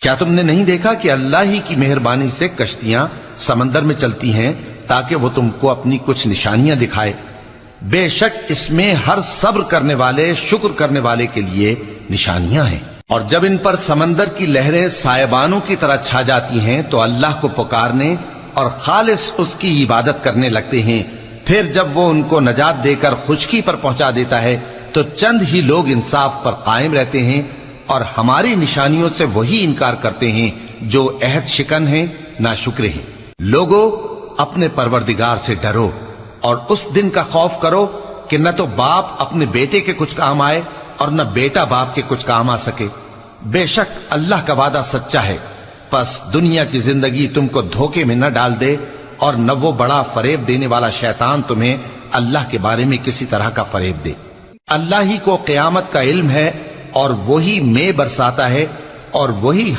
کیا تم نے نہیں دیکھا کہ اللہ ہی کی مہربانی سے کشتیاں سمندر میں چلتی ہیں تاکہ وہ تم کو اپنی کچھ نشانیاں دکھائے؟ بے شک اس میں ہر صبر کرنے والے، شکر کرنے والے کے لیے نشانیاں ہیں۔ اور جب ان پر سمندر کی لہریں سائبانوں کی طرح چھا جاتی ہیں تو اللہ کو پکارنے اور خالص اس کی عبادت کرنے لگتے ہیں، پھر جب وہ ان کو نجات دے کر خشکی پر پہنچا دیتا ہے تو چند ہی لوگ انصاف پر قائم رہتے ہیں اور ہماری نشانیوں سے وہی انکار کرتے ہیں جو عہد شکن ہیں، ناشکرے ہیں۔ لوگو اپنے پروردگار سے ڈرو اور اس دن کا خوف کرو کہ نہ تو باپ اپنے بیٹے کے کچھ کام آئے اور نہ بیٹا باپ کے کچھ کام آ سکے۔ بے شک اللہ کا وعدہ سچا ہے، پس دنیا کی زندگی تم کو دھوکے میں نہ ڈال دے اور نہ وہ بڑا فریب دینے والا شیطان تمہیں اللہ کے بارے میں کسی طرح کا فریب دے۔ اللہ ہی کو قیامت کا علم ہے اور وہی میں برساتا ہے اور وہی